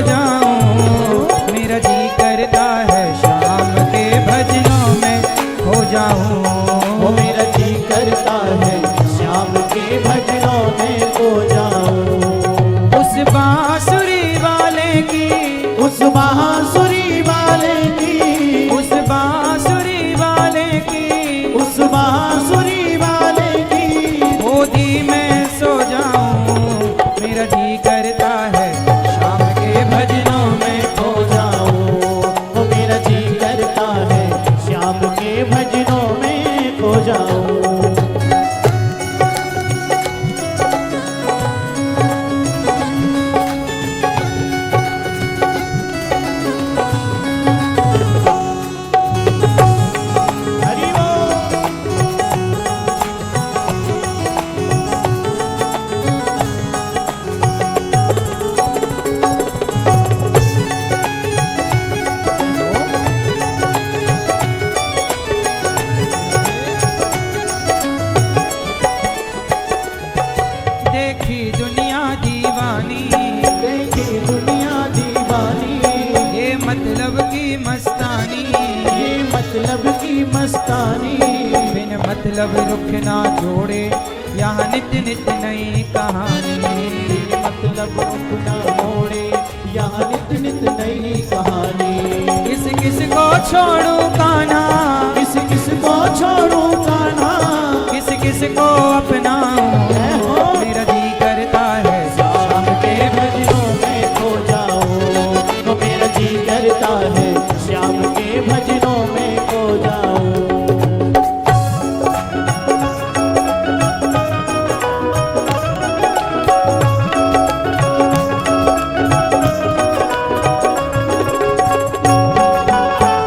जाऊं, मेरा जी करता है शाम के भजनों में खो जाऊं। वो मेरा जी करता है श्याम के भजनों में खो जाऊं। उस बांसुरी वाले की, उस बांसुरी वाले की, उस बांसुरी वाले की, उस बांसुरी वाले की गोदी में सो जाऊं, मेरा जी करता है शाम के भजनों में खो जाऊं। वो मेरा जी करता है श्याम के भजनों में खो जाऊं। हरि देखी दुनिया दीवानी, देखी दुनिया दीवानी, ये मतलब की मस्तानी, ये मतलब की मस्तानी, बिन मतलब रुख ना जोड़े, यहाँ नित्य नित्य नई कहानी। मतलब अपना मोड़े, यहाँ नित नित नई कहानी। किस किस को छोड़ूं कान्हा, किस किस को छोड़ूं कान्हा, किस किस को अपनाऊं, मेरा जी करता है श्याम के भजनों में खो जाऊं। तो मेरा जी करता है श्याम के भजनों में खो जाऊं।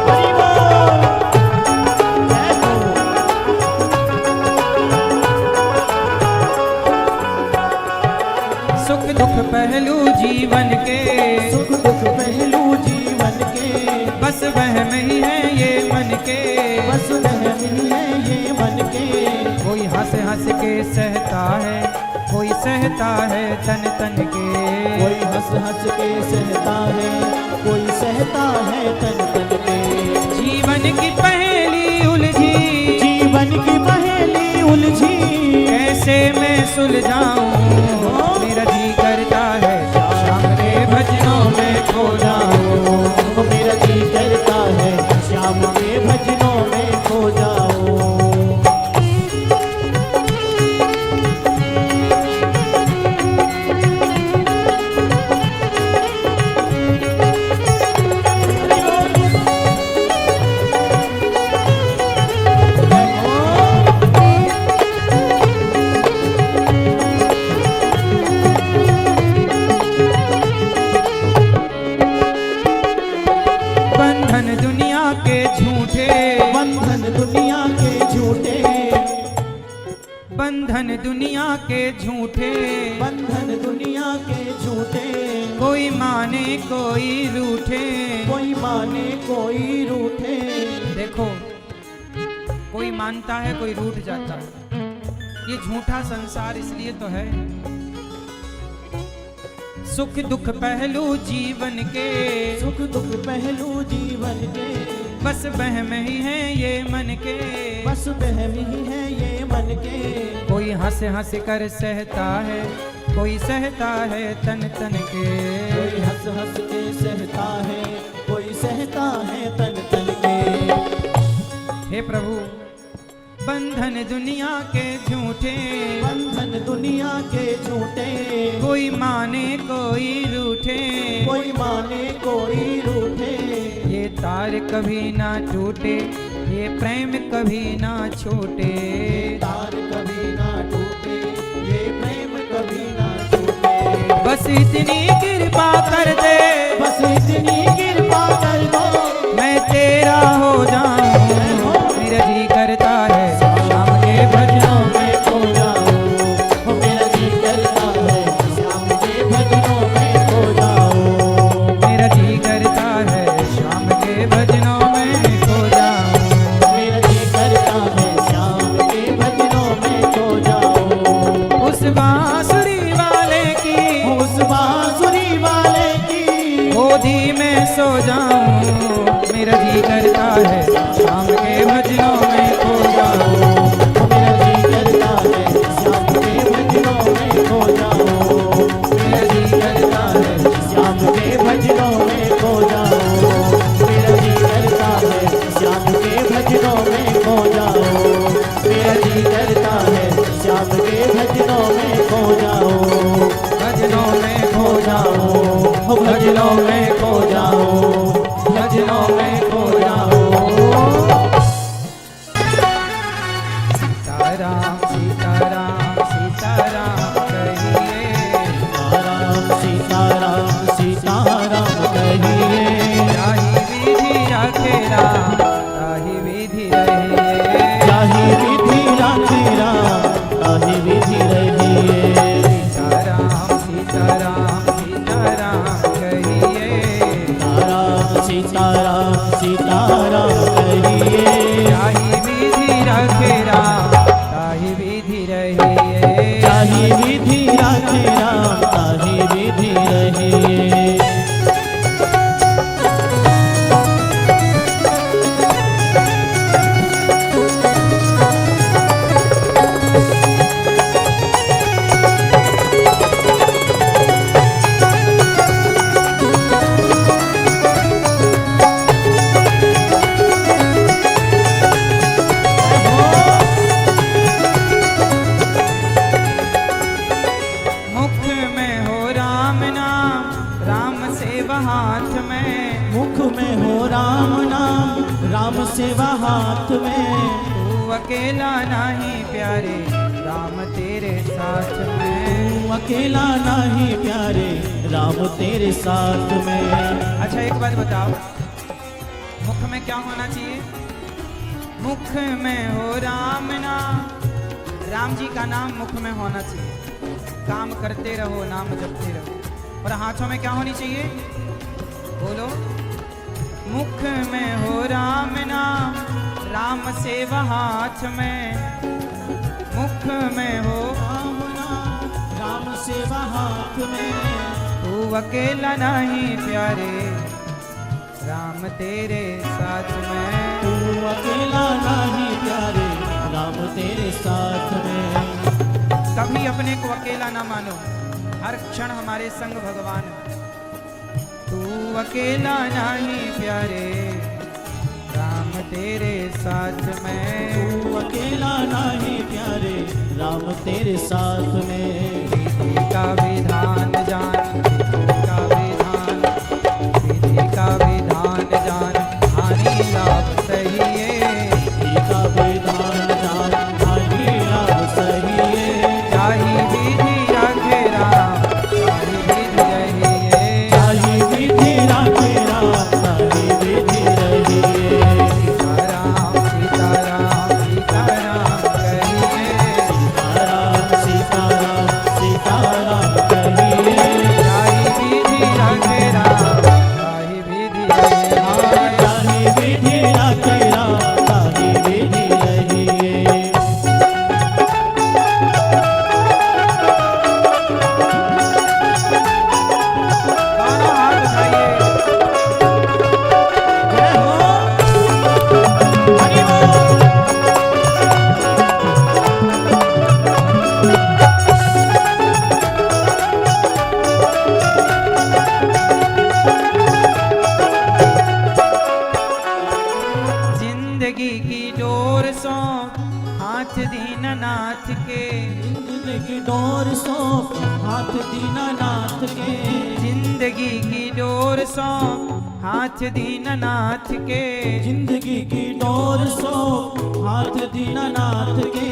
हरि बोल। जय हो। सुख दुख पहलू जीवन के, सुख दुख पहलू जीवन के, बस वह में ही है ये मन के। बस नहीं है ये मन के। कोई हंस हंस के सहता है, कोई सहता है तन तन के। कोई हंस हंस के सहता है, कोई सहता है तन तन के। जीवन की पहेली उलझी, जीवन की पहेली उलझी, कैसे मैं सुलझाऊं, मेरा जी करता है शाम के भजनों में खो जाऊं। वो मेरा जी करता है श्याम के भजनों में खो जाऊं। बंधन दुनिया के झूठे, बंधन दुनिया के झूठे, बंधन दुनिया के झूठे, बंधन दुनिया के झूठे। कोई माने कोई रूठे। कोई माने कोई रूठे। देखो, कोई मानता है कोई रूठ जाता है, ये झूठा संसार इसलिए तो है। सुख दुख पहलू जीवन के, सुख दुख पहलू जीवन के, बस बहम ही है ये मन के। बस बहम ही है ये मन के। कोई हंस हंस कर सहता है, कोई सहता है तन तन के। कोई हंस हंस के सहता है, कोई सहता है तन तन के। हे प्रभु, बंधन दुनिया के झूठे, बंधन दुनिया के झूठे। कोई माने कोई रूठे। कोई माने कोई रूठे। ये तार कभी ना टूटे, ये प्रेम कभी ना छूटे। तार कभी ना टूटे, ये प्रेम कभी ना छूटे। बस इतनी कृपा कर दे, बस इतनी कृपा कर दो, मैं तेरा हो जाऊं। मेरा जी करता है शाम के भजनों में खो जाऊं। मेरा जी करता है श्याम के भजनों में खो जाऊं। मेरा जी करता है शाम के भजनों में खो जाऊं। मेरा जी करता है श्याम के भजनों में खो जाऊं। उस बांसुरी वाले की, उस बांसुरी वाले की, में सो जाऊं, मेरा जी करता है शाम के भजनों में खो जाऊं। मेरा जी करता है श्याम के भजनों में खो जाऊं। मेरा जी करता है श्याम के भजनों में खो जाऊं। मेरा जी करता है श्याम के भजनों में खो जाऊं। मेरा जी करता है श्याम के भजनों में खो जाऊं। भजनों में खो जाऊं, भजनों में खो जाऊं, भजनों में खो जाऊं। सीताराम सीताराम सीताराम कहिए, सीताराम सीताराम सीताराम कहिए। जाहि विधि राखे राम, ताहि विधि रहिए। जाहि विधि राखे राम, ताहि विधि रहिए। सीताराम सीताराम सीताराम कहिए, सीताराम सीताराम कहिए। जाहि विधि राखे राम, ताहि विधि रहिए। जाहि विधि राखे राम, ताहि विधि रहिए। मुख में हो राम नाम, राम सेवा हाथ में। मुख में हो राम नाम, राम सेवा हाथ में। तू अकेला नहीं प्यारे, राम तेरे साथ में। तू अकेला नहीं प्यारे, राम तेरे साथ में। अच्छा एक बात बताओ, मुख में क्या होना चाहिए? मुख में हो राम नाम, राम जी का नाम मुख में होना चाहिए। काम करते रहो, नाम जपते रहो। और हाथों में क्या होनी चाहिए? बोलो। मुख में हो राम नाम, राम सेवा हाथ में। मुख में हो राम नाम, राम सेवा हाथ में। तू अकेला नहीं प्यारे, राम तेरे साथ में। तू अकेला नहीं प्यारे, राम तेरे साथ में। कभी अपने को अकेला ना मानो, हर क्षण हमारे संग भगवान। तू अकेला नहीं प्यारे, राम तेरे साथ में। तू अकेला नहीं प्यारे, राम तेरे साथ में। विधि का विधान जान, विधि का विधान, विधि का विधान जान, हानि लाभ सही है। विधि का विधान जान, हानि लाभ सही है। जाहि विधि राखे राम, ताहि विधि रहिए। जाहि विधि राखे राम, ताहि विधि रहिए। सीताराम सीताराम सीताराम कहिए, सीताराम सीताराम सीताराम कहिए। जाहि विधि राखे राम, ताहि विधि रहिए। जाहि विधि राखे राम, ताहि विधि रहिए। दोनों हाथ उठाइए। जय हो, हरि बोल। जिंदगी की डोर सो हाथ दीननाथ के। जिंदगी डोर सो हाथ दीनानाथ के। जिंदगी की डोर सो हाथ दीननाथ के। जिंदगी की डोर सो हाथ दीनानाथ के।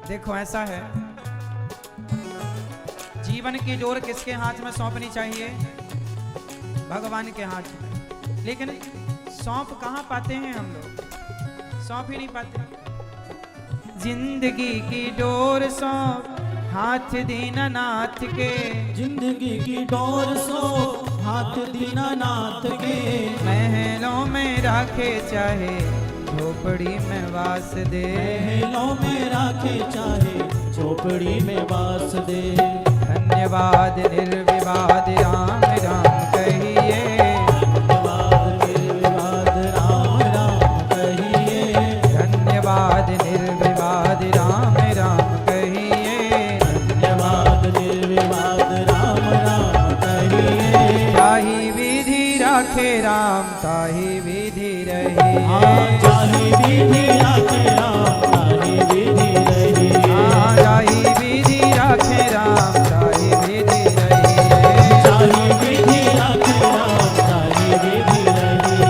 देखो ऐसा है, जीवन की डोर किसके हाथ में सौंपनी चाहिए? भगवान के हाथ में। लेकिन सौंप कहाँ पाते हैं हम लोग? सौंप ही नहीं पाते। जिंदगी की डोर सौंप हाथ दीननाथ के। जिंदगी की डोर सो हाथ दीनानाथ के। महलों में राखे चाहे, झोपड़ी में वास दे। महलों में राखे चाहे, झोपड़ी में वास दे। धन्यवाद निर्विवाद राम राम कहिए। राखे राम ताहि विधि रही। जाहि विधि राखे राम ताहि विधि रही। जाहि विधि राखे राम ताहि विधि रही। जाहि विधि राखे राम ताहि विधि रही।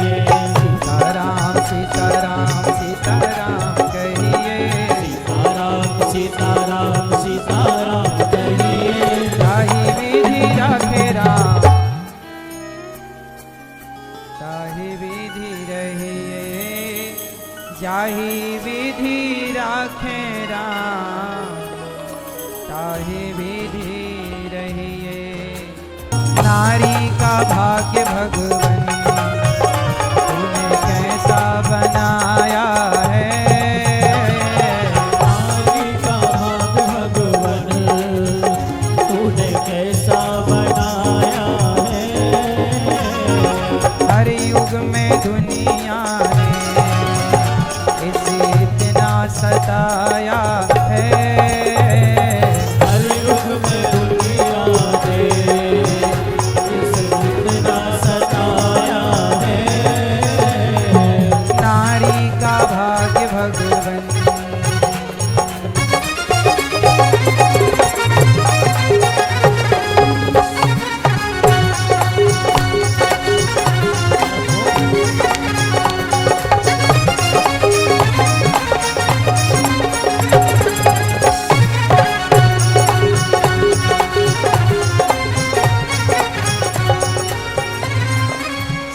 सीताराम सीताराम सीताराम कहिए। सीताराम सीताराम सीताराम कहिए। ताहि विधि राखे राम ताहि विधि रहिए। जाहि विधि राखे राम ताहि विधि रहिए। नारी का भाग्य भगवन तूने कैसा बनाया है। नारी का भाग भगवन तूने कैसा बनाया है। हर युग में दुनिया ने इसे इतना सताया है। हर युग में दुनिया ने इसे इतना सताया है। नारी का भाग्य भगवन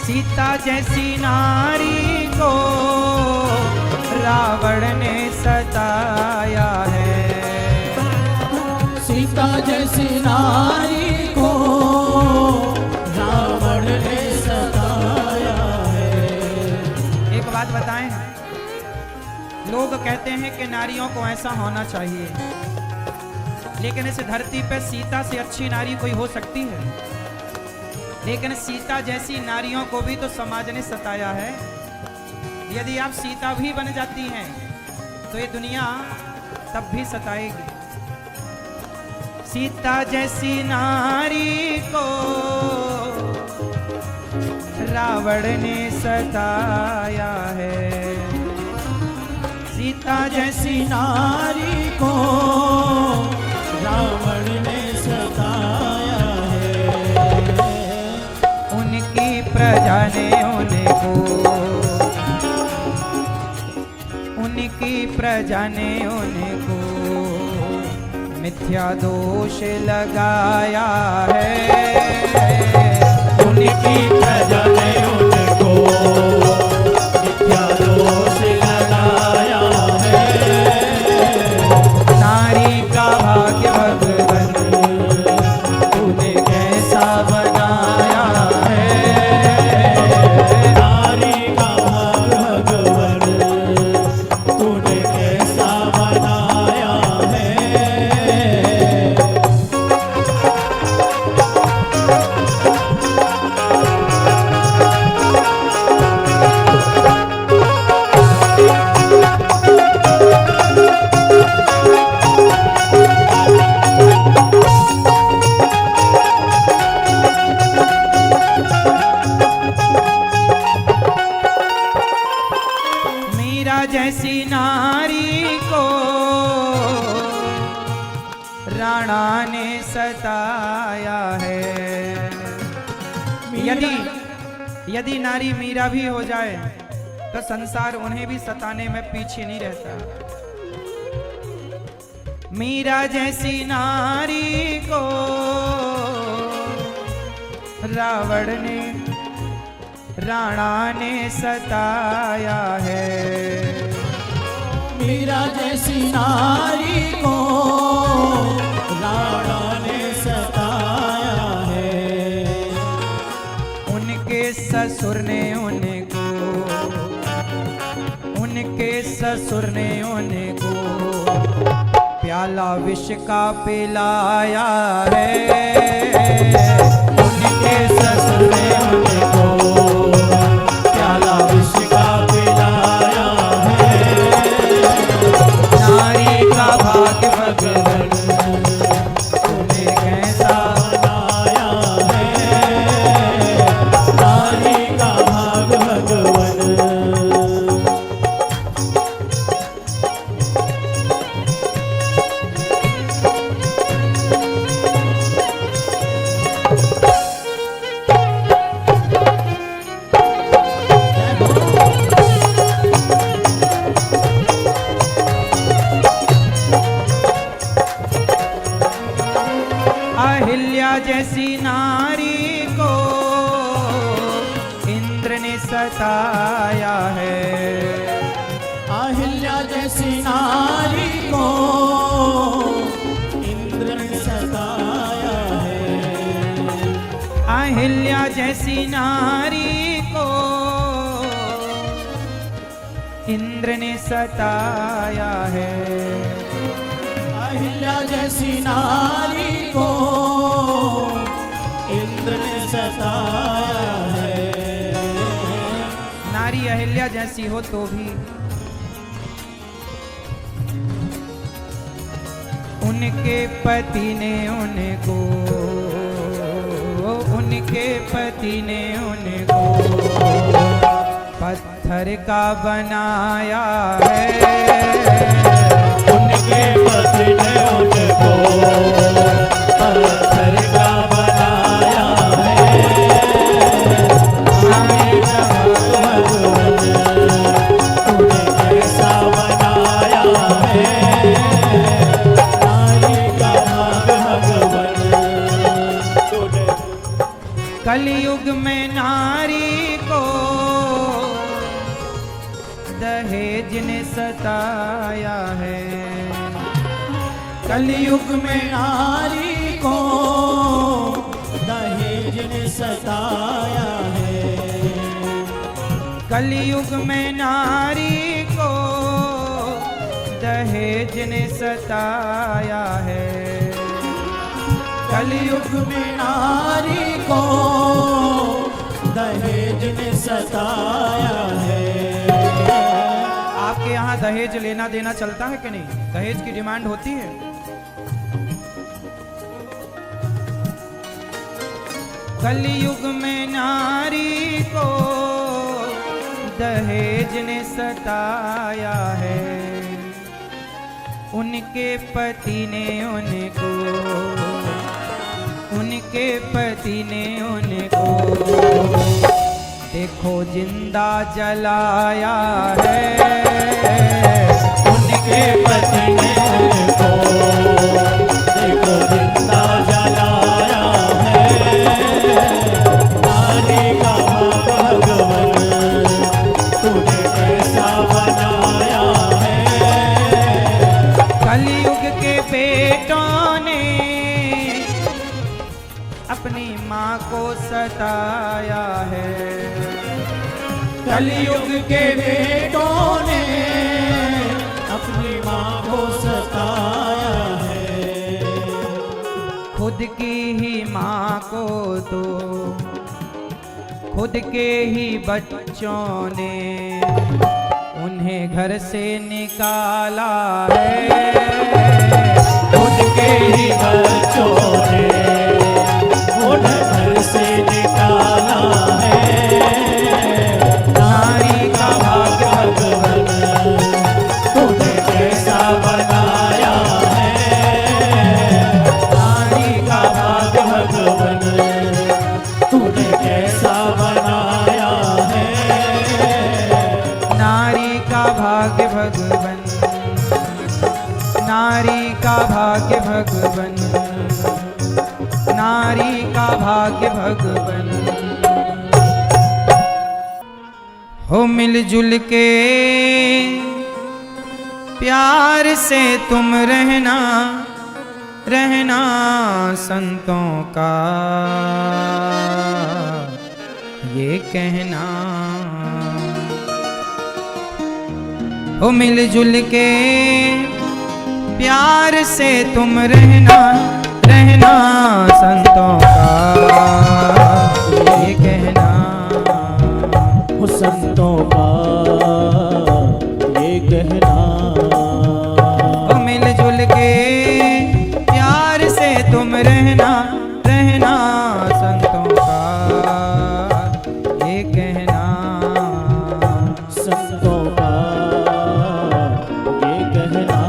सीता जैसी नारी को रावण ने सताया है। सीता जैसी नारी को रावण ने सताया है। एक बात बताएं, लोग कहते हैं कि नारियों को ऐसा होना चाहिए, लेकिन इस धरती पे सीता से अच्छी नारी कोई हो सकती है? लेकिन सीता जैसी नारियों को भी तो समाज ने सताया है। यदि आप सीता भी बन जाती हैं तो ये दुनिया तब भी सताएगी। सीता जैसी नारी को रावण ने सताया है। सीता जैसी नारी को रावण ने सताया है। उनकी प्रजा ने उनको मिथ्या दोष लगाया है। उनकी प्रजा ने उनको मिथ्या दोष लगाया है। नारी का भाग्य भगवन तूने कैसा बनाया है। नारी का भाग भगवन तूने कैसा बनाया है। मीरा जैसी नारी को राणा ने सताया है। यदि नारी मीरा भी हो जाए तो संसार उन्हें भी सताने में पीछे नहीं रहता। मीरा जैसी नारी को राणा ने सताया है। मीरा जैसी नारी को राणा ने सताया है। उनके ससुर ने उनको प्याला विष का पिलाया है। उनके ससुर ने उनको प्याला विष का पिलाया है। नारी का भाग्य भगवन तूने कैसा बनाया है। नारी सताया है। अहिल्या जैसी नारी को इंद्र ने सताया है। अहिल्या जैसी नारी को इंद्र ने सताया है। अहिल्या जैसी नारी को इंद्र ने सताया है। नारी अहिल्या जैसी हो तो भी उनके पति ने उनको, उनके पति ने उनको पत्थर का बनाया है। उनके पति ने उनको पत्थर का बनाया है। नारी का भगवन तूने कैसा बनाया है। नारी का भगवन तूने। कलयुग में नारी को दहेज ने सताया है। कलयुग में नारी को दहेज ने सताया है। कलयुग में नारी को दहेज ने सताया है। कलयुग में नारी को दहेज ने सताया है। आपके यहाँ दहेज लेना देना चलता है कि नहीं? दहेज की डिमांड होती है? कलयुग में नारी को दहेज ने सताया है। उनके पति ने उनको, उनके पति ने उनको देखो जिंदा जलाया है। उनके पति ने उनको देखो जिंदा जलाया है। नारी का भगवन तूने कैसा बनाया है। कलयुग के बेटों ने अपनी माँ को सताया है। कलयुग के बेटों ने अपनी माँ को सताया है। खुद की ही माँ को तो खुद के ही बच्चों ने उन्हें घर से निकाला है। खुद के ही बच्चों ने उन्हें घर से निकाला है। नारी का भगवन तूने कैसा बनाया है। नारी का भगवन तूने कैसा बनाया है। नारी का भाग्य भगवन, नारी का भाग्य भगवन, नारी का भाग्य भगवन। हो मिलजुल के प्यार से तुम रहना, रहना संतों का ये कहना। हो मिलजुल के प्यार से तुम रहना, रहना संतों का ये कहना। हो संतों का ये कहना। हो मिलजुल के प्यार से तुम रहना, रहना संतों का ये कहना। संतों का ये कहना।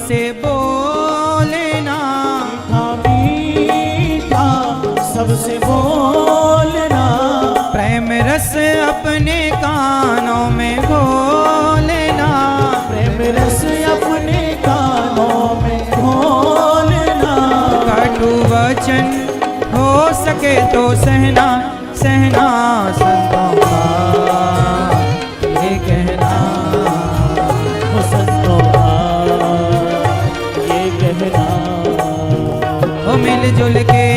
सबसे बोलना, मीठा सबसे बोलना, प्रेम रस अपने कानों में घोलना, प्रेम रस अपने कानों में घोलना, कटु वचन हो सके तो सहना, सहना संतों का ये कहना, वो संतों का ये कहना, हो मिलजुल के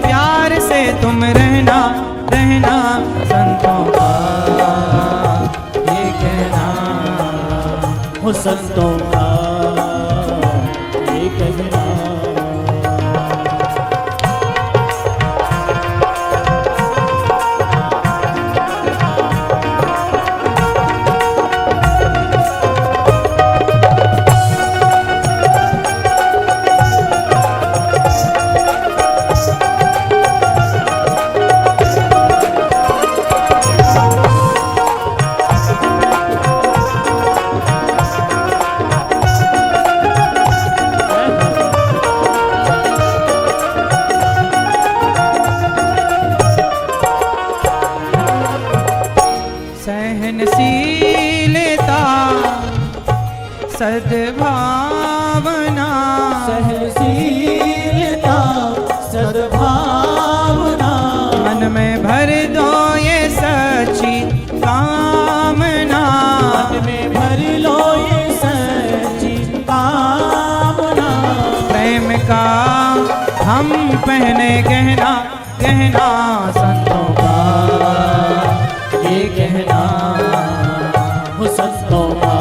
प्यार से तुम रहना, रहना संतों का ये कहना, वो संतों का ये कहना। सहनशीलता सद्भावना, सहनशीलता सद्भावना, मन में भर दो ये सच्ची कामना, मन में भर लो ये सच्ची कामना, प्रेम का हम पहने गहना, गहना संतों का ये कहना, वो संतों का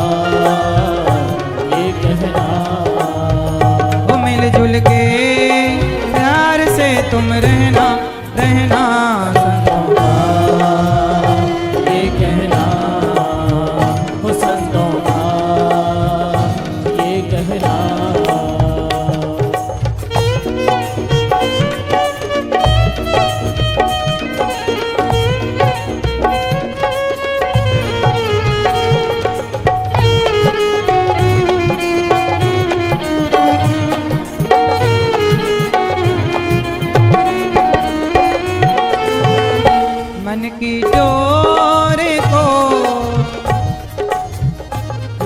ये कहना, वो मिलजुल के प्यार से तुम रहना, रहना संतों का ये कहना, वो संतों का ये कहना। मन की डोर को,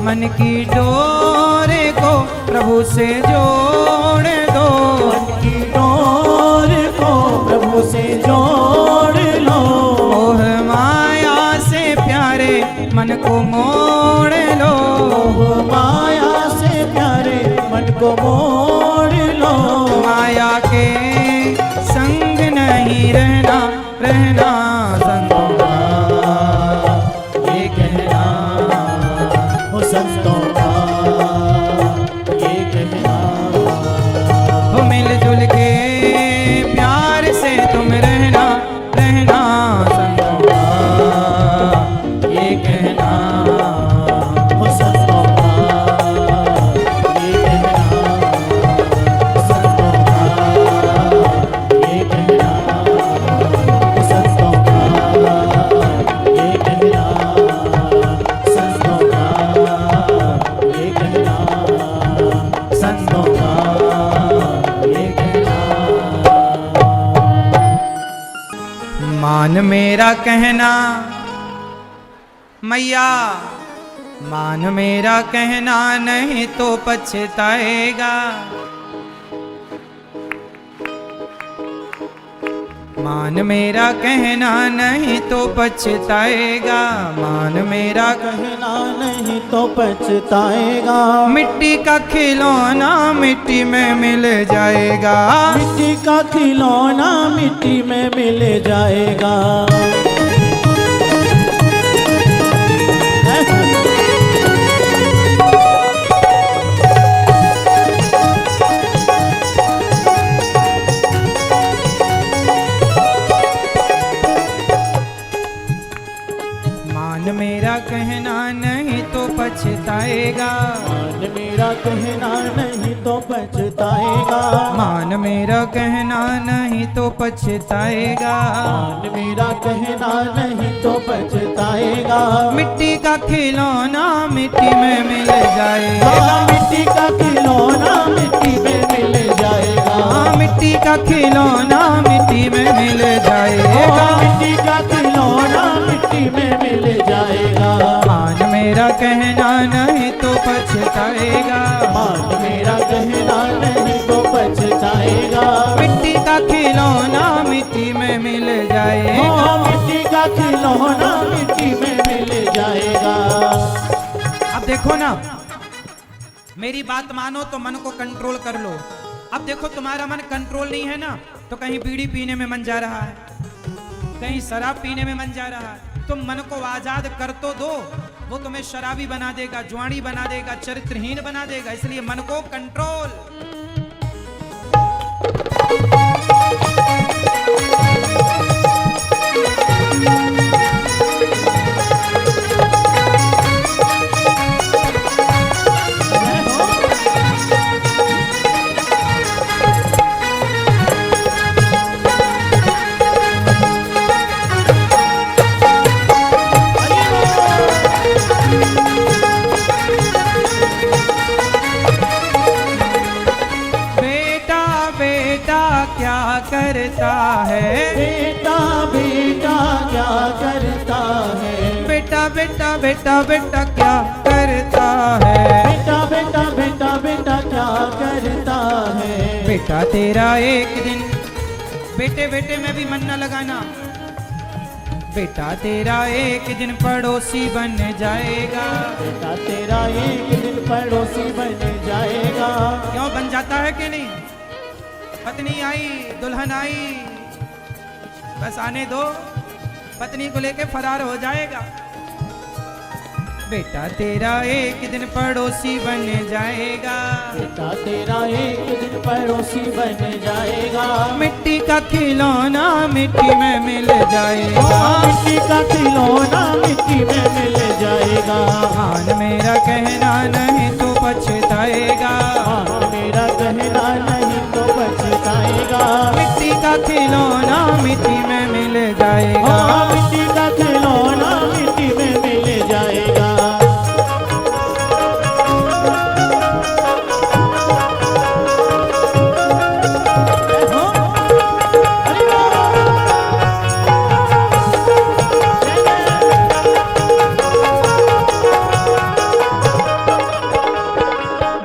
मन की डोर को प्रभु से जोड़ दो, मन की डोर को प्रभु से जोड़ लो, मोह माया से प्यारे मन को मोड़ लो, मोह माया से प्यारे मन को मोड़ लो, माया के संग नहीं रहना, रहना संतों का ये कहना, वो संतों का ये कहना, हो मिलजुल के प्यार से तुम रहना, रहना संतों का ये कहना, वो संतों का ये कहना, संतों का ये कहना, वो संतों का ये कहना, संतों का ये कहना, संतों का ये कहना। मान मेरा कहना मैया, मान मेरा कहना नहीं तो पछताएगा, मान मेरा कहना नहीं तो पछताएगा, मान मेरा कहना नहीं तो पछताएगा, मिट्टी का खिलौना मिट्टी में मिल जाएगा, मिट्टी का खिलौना मिट्टी में मिल जाएगा। मान मेरा कहना नहीं तो पछताएगा, मान मेरा कहना नहीं तो पछताएगा। मान मेरा कहना नहीं तो पछताएगा। मान मेरा कहना नहीं तो पछताएगा। मिट्टी का खिलौना मिट्टी में मिल जाएगा। मिट्टी का खिलौना मिट्टी में मिल जाएगा। मिट्टी का खिलौना मिट्टी में मिल जाएगा। मिट्टी का खिलौना मिट्टी में मिल जाएगा। मान मेरा कहना नहीं तो पछताएगा। मान मेरा कहना नहीं तो पछताएगा। मिट्टी का खिलौना मिट्टी में मिल जाएगा। मिट्टी का खिलौना मिट्टी में मिल जाएगा। अब देखो ना, मेरी बात मानो तो मन को कंट्रोल कर लो। अब देखो तुम्हारा मन कंट्रोल नहीं है ना, तो कहीं बीड़ी पीने में मन जा रहा है, कहीं शराब पीने में मन जा रहा है। तुम मन को आजाद कर तो दो, वो तुम्हें शराबी बना देगा, जुआड़ी बना देगा, चरित्रहीन बना देगा। इसलिए मन को कंट्रोल। करता है बेटा बेटा क्या करता है। बेटा बेटा बेटा बेटा क्या करता है। बेटा बेटा बेटा बेटा क्या करता है। बेटा तेरा एक दिन, बेटे बेटे में भी मन न लगाना, बेटा तेरा एक दिन पड़ोसी बन जाएगा। बेटा तेरा एक दिन पड़ोसी बन जाएगा। क्यों बन जाता है कि नहीं? पत्नी आई, दुल्हन आई, बस आने दो, पत्नी को लेके फरार हो जाएगा। बेटा तेरा एक दिन पड़ोसी बन जाएगा। बेटा तेरा एक दिन पड़ोसी बन जाएगा। मिट्टी का खिलौना मिट्टी में मिल जाएगा। मिट्टी का खिलौना मिट्टी में मिल जाएगा। मान मेरा कहना नहीं तो पछताएगा। मान मेरा कहना नहीं तो पछताएगा। मिट्टी का खिलौना मिट्टी में मिल जाएगा। मिट्टी का खिलौना मिट्टी में मिल जाएगा।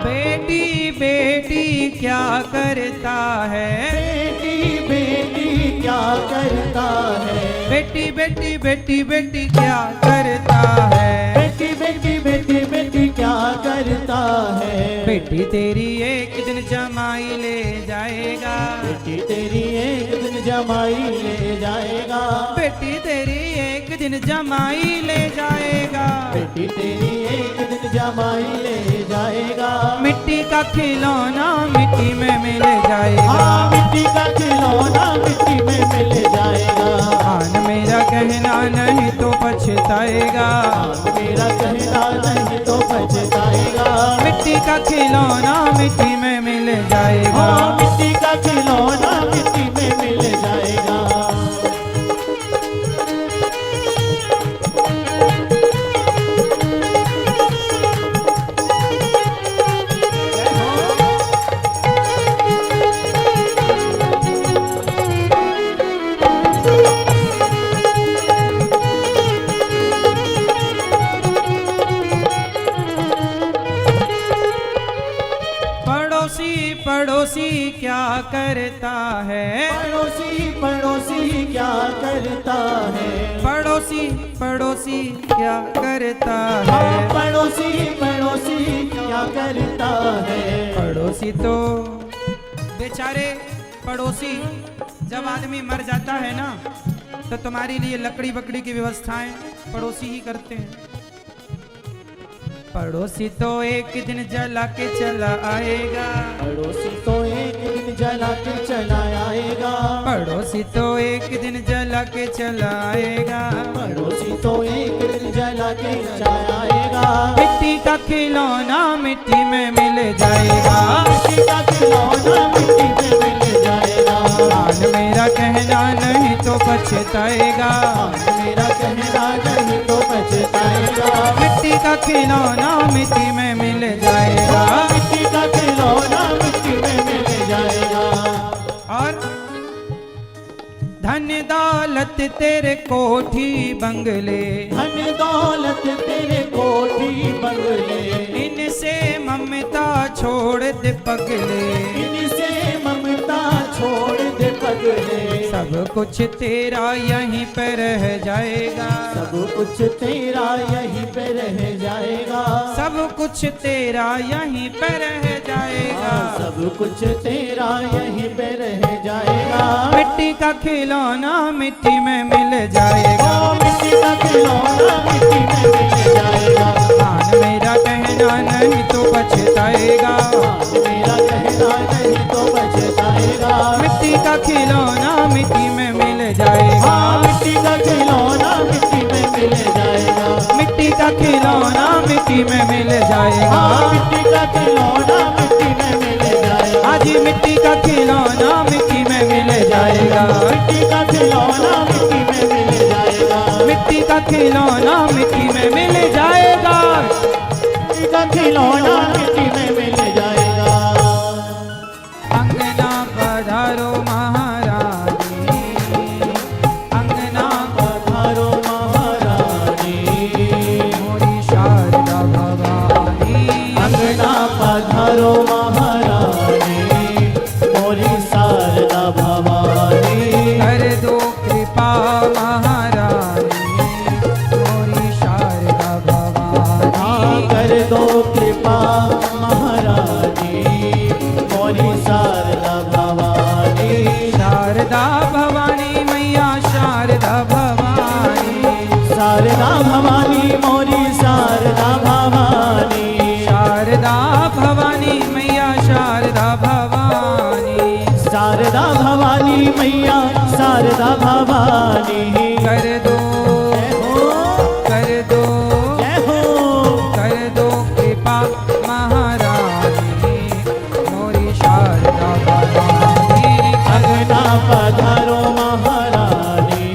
बेटी बेटी क्या करता है। बेटी बेटी क्या करता है। बेटी बेटी बेटी बेटी क्या करता है। बेटी बेटी बेटी बेटी क्या करता है। बेटी तेरी एक दिन जमाई ले जाएगा। बेटी तेरी एक दिन जमाई ले जाएगा। बेटी तेरी एक दिन जमाई ले जाएगा। बेटी तेरी एक दिन जमाई ले जाएगा। मिट्टी का खिलौना मिट्टी में मिल जाएगा। मिट्टी का खिलौना मिट्टी में मिल जाएगा। मान मेरा कहना नहीं तो पछताएगा। मेरा कहना नहीं तो पछताएगा। मिट्टी का खिलौना मिट्टी में मिल जाएगा। मिट्टी का खिलौना मिट्टी में मिल जाएगा। पड़ोसी क्या करता है। पड़ोसी पड़ोसी क्या करता है। पड़ोसी पड़ोसी क्या करता है। पड़ोसी पड़ोसी क्या करता है। पड़ोसी तो बेचारे पड़ोसी, जब आदमी मर जाता है ना, तो तुम्हारे लिए लकड़ी बकड़ी की व्यवस्थाएं पड़ोसी ही करते हैं। पड़ोसी तो एक दिन जला के चला आएगा। पड़ोसी तो एक दिन जला के चला आएगा। पड़ोसी पड़ोसी तो एक दिन जला के चलाएगा, पड़ोसी तो एक दिन जला के चलाएगा। मिट्टी का खिलौना मिट्टी में मिल जाएगा, मिट्टी का खिलौना मिट्टी में मिल जाएगा। आज मेरा कहना नहीं तो पछताएगा, आज मेरा कहना नहीं तो पछताएगा। मिट्टी का खिलौना मिट्टी में मिल जाएगा। मिट्टी का खिलौना मिट्टी में मिल जाएगा। और धन दौलत तेरे कोठी बंगले, धन दौलत तेरे कोठी बंगले, इनसे ममता छोड़ दे पगले, इनसे ममता छोड़ दे पगले। सब कुछ तेरा यहीं पे रह जाएगा, सब कुछ तेरा यहीं पे रह जाएगा। सब कुछ तेरा यहीं पे रह जाएगा। सब कुछ तेरा यहीं पे रह जाएगा। मिट्टी का खिलौना मिट्टी में मिल जाएगा, मिट्टी का खिलौना मिट्टी में मिल जाएगा। मान मेरा कहना नहीं तो पछताएगा, मेरा कहना नहीं तो पछताएगा। मिट्टी का खिलौना मिट्टी में मिल जाएगा, मिट्टी का खिलौना मिट्टी में मिल जाएगा। मिट्टी का खिलौना मिट्टी में मिल जाएगा। मिट्टी का खिलौना मिट्टी में मिल जाएगा। आज मिट्टी का खिलौना मिट्टी में मिल जाएगा, मिट्टी का खिलौना मिट्टी में मिल जाएगा। मिट्टी का खिलौना मिट्टी में मिल जाएगा। मिट्टी का खिलौना मिट्टी में मिल जाएगा। अंगना पधारो महारानी, अंगना पधारो महारानी, मोरी शारदा भवानी, अंगना पधारो महारानी, मोरी शारदा भवानी। कर दो कृपा महारानी, मोरी शारदा भवानी, कर दो कृपा महारानी, मोरी शारदा भवानी। शारदा भवानी मैया शारदा भवानी, शारदा भवानी मोरी शारदा भवानी। शारदा भवानी मैया शारदा भवानी, शारदा भवानी मैया शारदा भवानी। कर दो जय हो, कर दो जय हो। कर दो कृपा महारानी, मोरी शारदा भवानी। अंगना पधारो महारानी,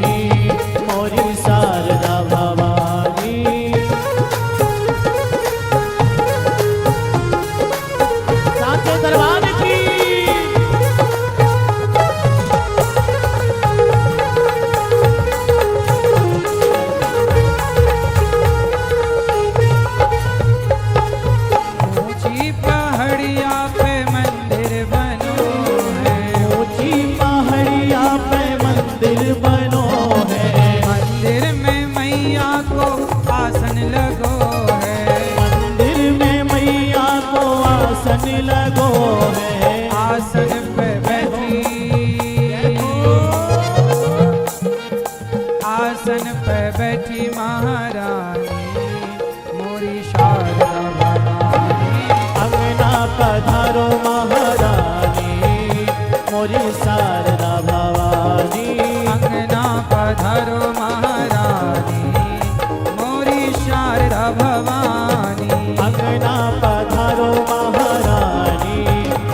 मोरी शारदा भवानी। साचे दरबार की ऊंची पहाड़िया पे मंदिर बनो है, ऊंची पहाड़िया पे मंदिर बनो है। मंदिर में मैया को आसन लगो है, मंदिर में मैया को आसन लगो है। आसन पे बैठी, आसन पे बैठी महारानी, मोरी शारदा भवानी। अंगना पधारो महारानी, मोरी शारदा भवानी। अंगना पधारो महारानी, मोरी शारदा भवानी। अंगना पधारो महारानी,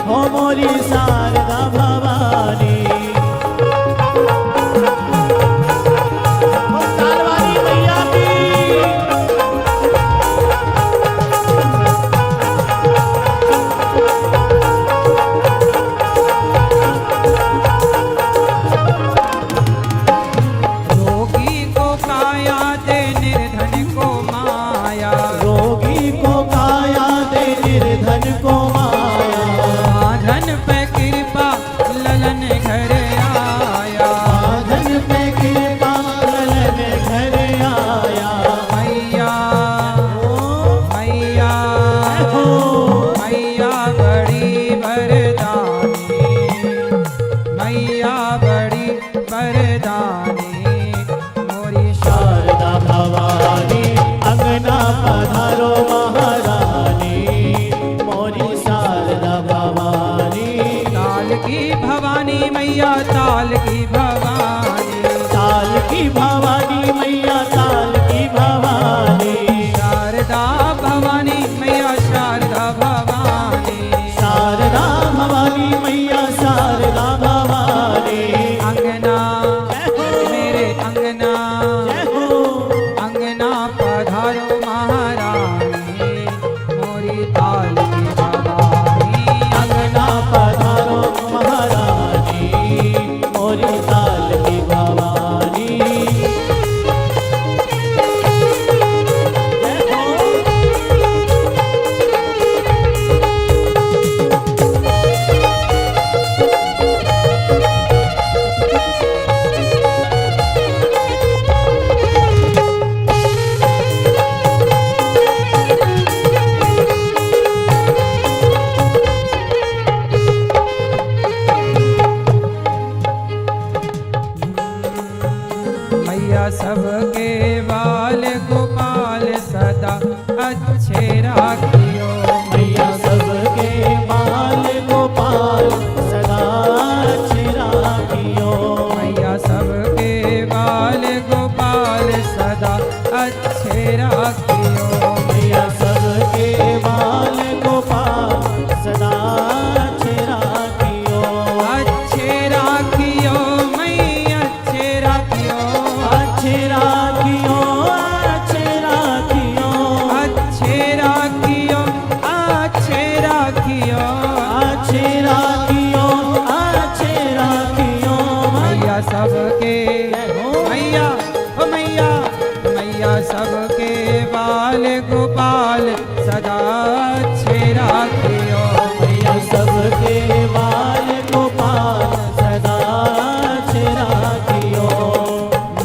हो मोरी शारदा भवानी। ओ सालवारी मैया की। रोगी को काया दे निर्धन को माया, रोगी को काया दे निर्धन को माया। धन पे कृपा की भवानी मैया ताल की भवानी, ताल की भवानी मैया ताल की भवानी, शारदा भवानी मैया शारदा भवानी, शारदा भवानी मैया शारदा भवानी। अंगना मेरे अंगना, जय हो अंगना पधारो महारानी मोरी ताल की भवानी, अंगना पधारो महारानी मोरी ताल की भवानी। जय हो मैया सबके बाल गोपाल सदा अच्छे राखियो, मैया सबके बाल गोपाल सदा अच्छे राखियो, मैया सबके बाल गोपाल सदा अच्छे राखियो, मैया सबके बाल गोपाल सदा अच्छे राखियो, अच्छे राखियो मैया अच्छे राखियो, अच्छे राखियो, अच्छे राखियो, अच्छे राखियो, अच्छे राखियो, अच्छे राखियो, अच्छे राखियो। मैया सबके मैया ओ मैया, मैया सबके बाल गोपाल सदा अच्छे राखियो, मैया सबके बाल गोपाल सदा अच्छे राखियो,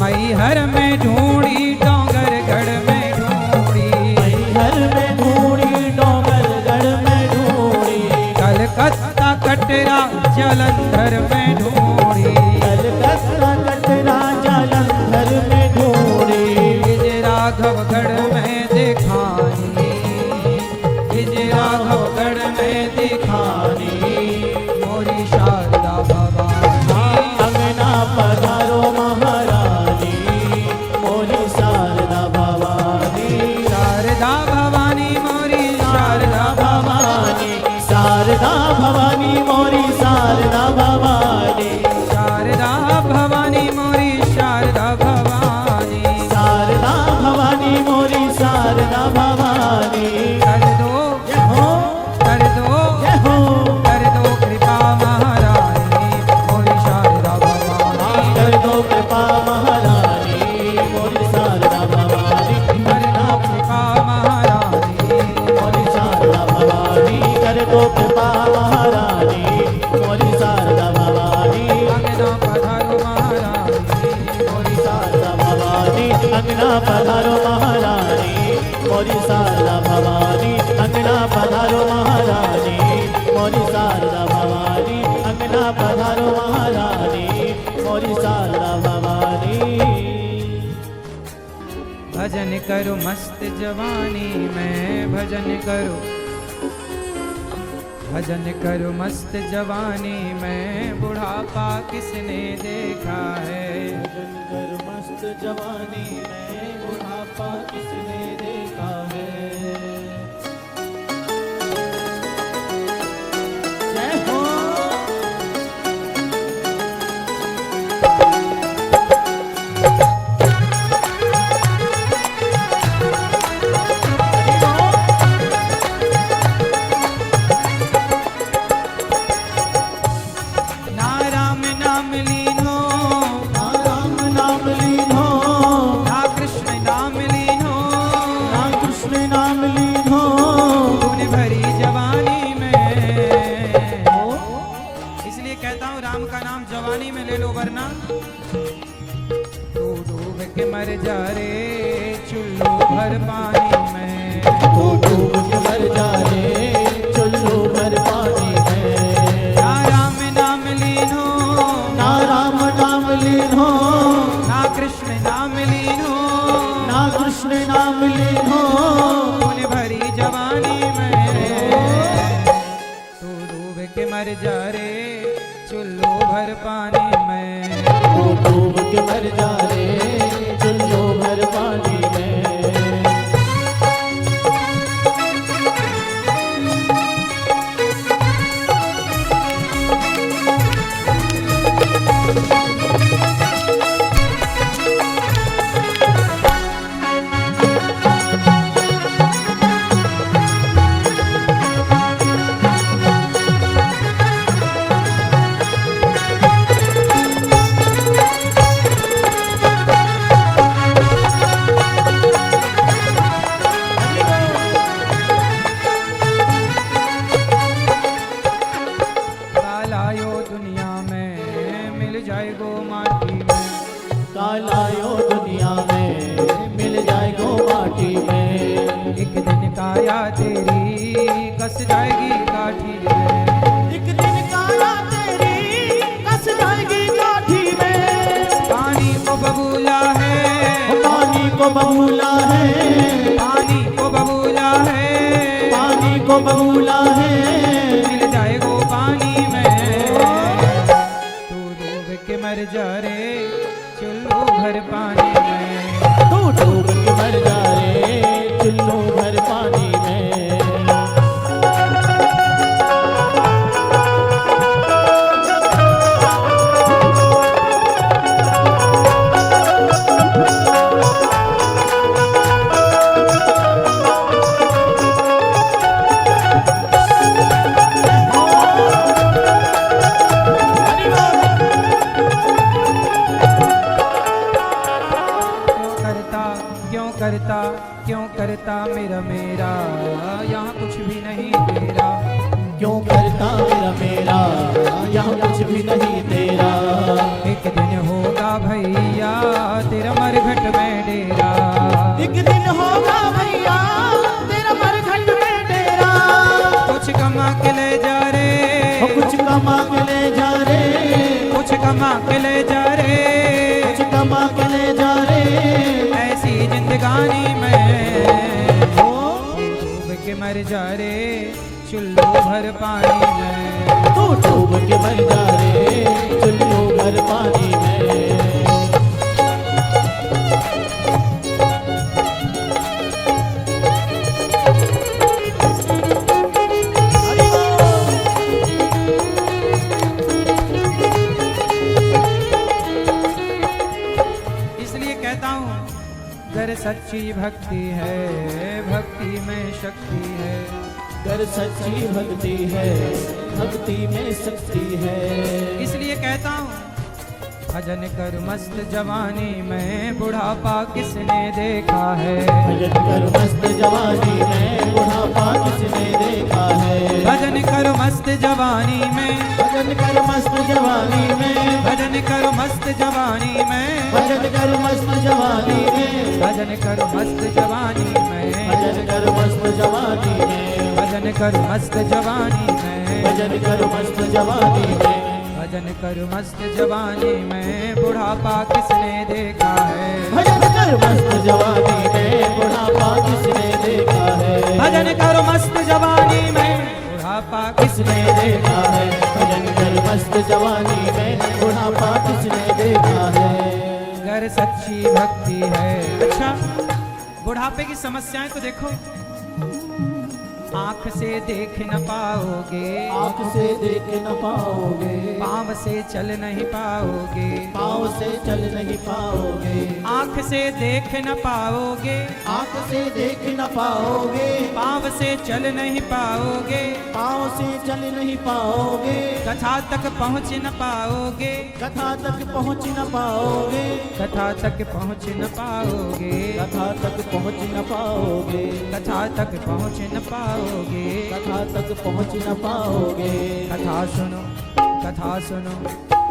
मैहर में ढूंढी डोंगरगढ़ में ढूंढी, मैहर में ढूंढी डोंगरगढ़ में ढूंढी, कलकत्ता कटरा जलंधर में ढूंढी, कलकत्ता कटरा जालंधर में ढूंढी, निज राघवगढ़ में दिखानी, निज राघवगढ़ में दिखानी मोरी शारदा भवानी, अंगना पधारो महारानी मोरी शारदा भवानी, शारदा भवानी मोरी शारदा भवानी, शारदा भवानी मोरी शारदा भवानी, शारदा भवानी मोरी शारदा भवानी, शारदा भवानी मोरी शारदा भवानी। कर दो जय हो कर दो जय हो कर दो कृपा महारानी मोरी शारदा भवानी, कर दो कृपा महारानी मोरी शारदा भवानी, कर दो कृपा महारानी, मोरी शारदा भवानी, कर दो कृपा महारानी मोरी शारदा भवानी, अंगना पधारो महारानी मोरी शारदा भवानी, अंगना पधारो महारानी मोरी शारदा भवानी, अंगना पधारो महारानी मोरी शारदा भवानी, अंगना पधारो महारानी मोरी शारदा भवानी। भजन करो मस्त जवानी में, भजन करो भजन करो मस्त जवानी में, बुढ़ापा किसने देखा है, भजन कर मस्त जवानी में, बुढ़ापा किसने देखा है। जय हो ना राम नाम लीनो, ना राम नाम लीनो, ना कृष्ण नाम लीनो, ना कृष्ण नाम लीनो, खून भरी जवानी में, हो इसलिए कहता हूँ राम का नाम जवानी में ले लो, वरना तू डूब के मर जा रे चुल्लू भर पानी में, तो डूब के मर जा रे चुल्लू भर पानी में। ना राम नाम लीनो, ना राम नाम लीनो, ना कृष्ण नाम लीनो, ना कृष्ण नाम लीनो, खून भरी जवानी में, तू डूब के मर जा रे चुल्लू भर पानी में। तू डूब के मर जा रे चुल्लू भर पानी में। कालायो दुनिया में मिल जाएगो माटी में। कालायो दुनिया में मिल जाएगो माटी में। एक दिन काया तेरी कस जाएगी काठी में। एक दिन काया तेरी कस जाएगी काठी में। पानी को बबूला है, पानी को बबूला है, पानी को बबूला है, पानी को बबूला है। मिल जाएगो पानी में। तू डूब के मर जा रे चुल्लू भर पानी में। तू डूब के मर जा रे चुल्लू भर पानी में। क्यों करता मेरा मेरा यहाँ कुछ भी नहीं तेरा। क्यों करता मेरा मेरा यहाँ कुछ भी नहीं तेरा। एक दिन होगा भैया तेरा मरघट में डेरा। एक दिन होगा भैया तेरा मरघट में डेरा। कुछ कमा के ले जा रे, कुछ कमा के ले जा रे, कुछ कमा के ले जा रे, कुछ कमा के ले जा रे। ऐसी जिंदगानी में डूब के मर जा रे चुल्लू भर पानी में। तू डूब के मर जा रे चुल्लू भर पानी में। इसलिए कहता हूँ अगर सच्ची भक्ति है भक्ति में शक्ति है। अगर सच्ची भक्ति है भक्ति में शक्ति है। इसलिए कहता हूँ भजन कर मस्त जवानी में बुढ़ापा किसने देखा है। भजन कर मस्त जवानी में बुढ़ापा किसने देखा है। भजन कर मस्त जवानी में, भजन कर मस्त जवानी में, भजन कर मस्त जवानी में, भजन कर मस्त जवानी में, भजन कर मस्त जवानी में, भजन कर मस्त जवानी में, भजन कर मस्त जवानी में, भजन कर मस्त जवानी में, भजन कर मस्त जवानी में बुढ़ापा किसने देखा है। भजन कर मस्त जवानी में बुढ़ापा किसने देखा है। भजन कर मस्त जवानी में बुढ़ापा किसने देखा है। भजन कर मस्त जवानी में बुढ़ापा किसने देखा है। अगर सच्ची भक्ति है। अच्छा, बुढ़ापे की समस्याएं तो देखो, आंख से देख न पाओगे, आंख से देख न पाओगे, पाँव से चल नहीं पाओगे, पाँव से चल नहीं पाओगे, आंख से देख न पाओगे, आंख से देख न पाओगे, पाँव से चल नहीं पाओगे, पाँव से चल नहीं पाओगे, कथा तक पहुँच न पाओगे, कथा तक पहुँच न पाओगे, कथा तक पहुँच न पाओगे, कथा तक पहुँच न पाओगे, कथा तक पहुँच न पाओगे, कथा तक पहुँच न पाओगे। कथा सुनो, कथा सुनो,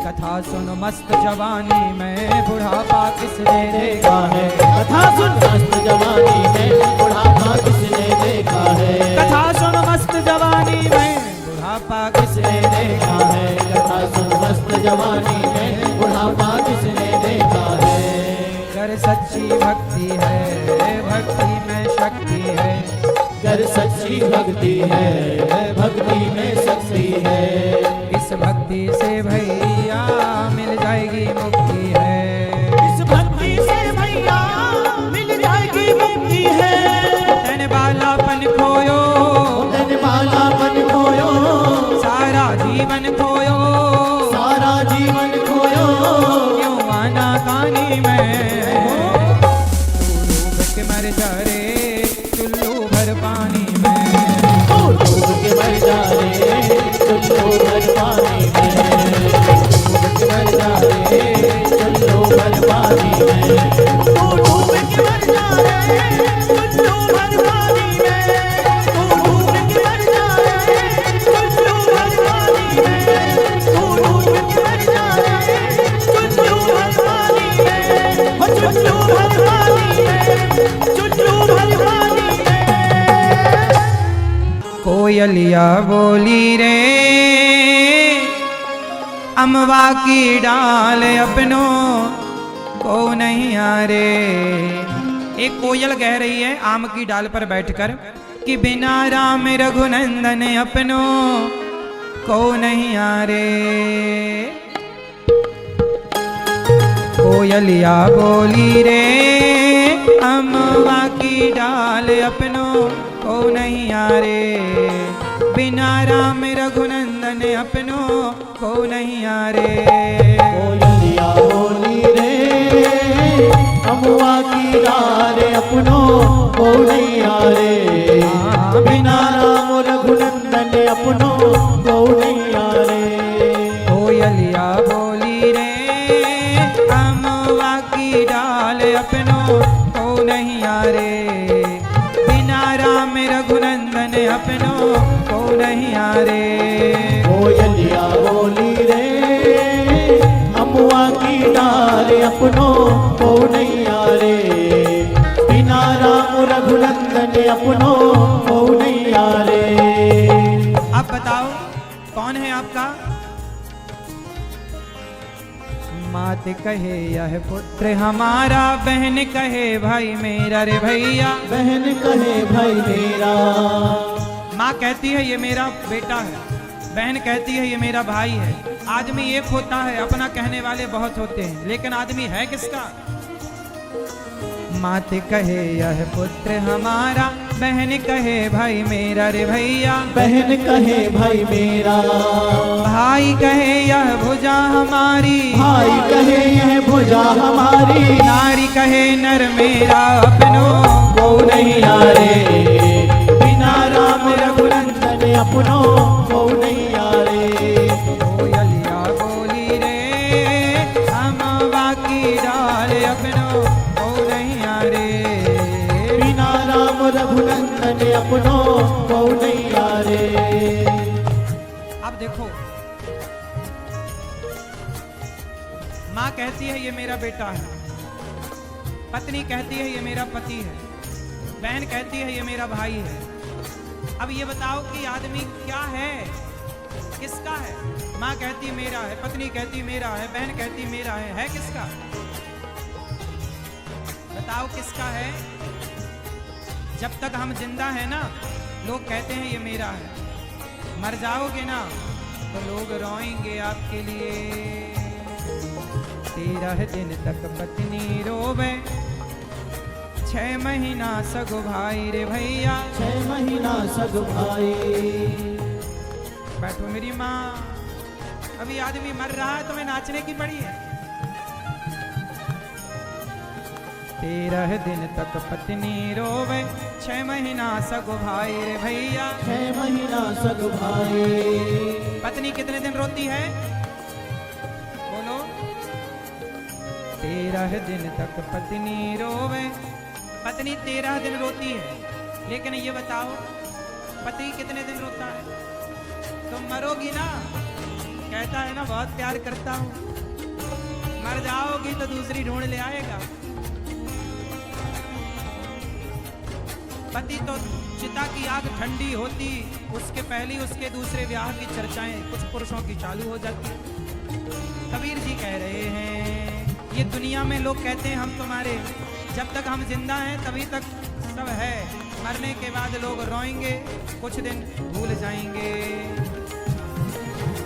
कथा सुनो मस्त जवानी में बुढ़ापा किसने देखा है। कथा सुन मस्त जवानी में बुढ़ापा किसने देखा है। कथा सुनो मस्त जवानी में बुढ़ापा किसने देखा है। कथा सुन मस्त जवानी में बुढ़ापा किसने देखा है। अगर सच्ची भक्ति है भक्ति में शक्ति है, अगर सच्ची भक्ति है भक्ति में शक्ति है। इस भक्ति से जा रे चुल्लू भर पानी में। तू डूब के मर जा रे चुल्लू भर पानी में, डूब के मर जा रे चुल्लू भर पानी में, तू डूब के मर जा रे चुल्लू भर पानी में, तू डूब के मर जा रे चुल्लू भर पानी में, तू डूब के मर जा रे चुल्लू भर पानी में, चुल्लू भर पानी में, चुल्लू भर पानी में। कोयलिया बोली रे अमवा की डाल अपनों को नहीं आ रे। एक कोयल कह रही है आम की डाल पर बैठकर कि बिना राम रघुनंदन अपनों को नहीं आ रे। कोयलिया बोली रे अमवा की डाल अपनों को नहीं आ रे, बिना राम रघुनंदन अपनों को नहीं आ रे। कोयलिया बोली रे अमुआ की डाल अपनों को नहीं आ रे, बिना राम रघुनंदन अपनों को नहीं आ रे। कोयलिया बोली रे अमवा की डाल अपनों को नहीं आ रे, बिना राम रघुनंदन अपनों को नहीं आ रे। कोयलिया बोली रे अमुआ की डाल अपनों को नहीं आ रे, बिना राम रघुनंदन अपनों को नहीं आ रे। अब बताओ कौन है आपका? मात कहे यह पुत्र हमारा, बहन कहे भाई मेरा रे भैया। बहन कहे भाई मेरा, माँ कहती है ये मेरा बेटा है, बहन कहती है ये मेरा भाई है। आदमी एक होता है, अपना कहने वाले बहुत होते हैं, लेकिन आदमी है किसका? मात कहे यह पुत्र हमारा, बहन कहे भाई मेरा रे भैया। बहन कहे भाई मेरा, भाई कहे यह भुजा हमारी, भाई कहे यह भुजा हमारी। नारी कहे नर मेरा अपनों को नहीं आ रे, बिना राम रघुनंदन अपनों को नहीं आ रे। कोयलिया बोली रे अमवा की डाल अपनों को नहीं आ रे, बिना राम रघुनंदन अपनों को नहीं आ रे। अब देखो माँ कहती है ये मेरा बेटा है, पत्नी कहती है ये मेरा पति है, बहन कहती है ये मेरा भाई है। अब ये बताओ कि आदमी क्या है, किसका है? माँ कहती मेरा है, पत्नी कहती मेरा है, बहन कहती मेरा है किसका? बताओ किसका है? जब तक हम जिंदा हैं ना, लोग कहते हैं ये मेरा है, मर जाओगे ना तो लोग रोएंगे आपके लिए। 13 दिन तक पत्नी रोवे, 6 महीना सगो भाई रे भैया। 6 महीना सग भाई। बैठो मेरी माँ, अभी आदमी मर रहा है तुम्हें नाचने की पड़ी है। 13 दिन तक पत्नी रोवे, 6 महीना सगो भाई रे भैया। 6 महीना सग भाई। पत्नी कितने दिन रोती है? बोलो। 13 दिन तक पत्नी रोवे, पत्नी 13 दिन रोती है। लेकिन ये बताओ पति कितने दिन रोता है? तुम मरोगी ना, कहता है ना बहुत प्यार करता हूं, मर जाओगी तो दूसरी ढूंढ ले आएगा। पति तो चिता की आग ठंडी होती उसके पहले उसके दूसरे ब्याह की चर्चाएं कुछ पुरुषों की चालू हो जाती। कबीर जी कह रहे हैं ये दुनिया में लोग कहते हैं हम तुम्हारे, जब तक हम जिंदा हैं तभी तक सब है, मरने के बाद लोग रोएंगे, कुछ दिन भूल जाएंगे।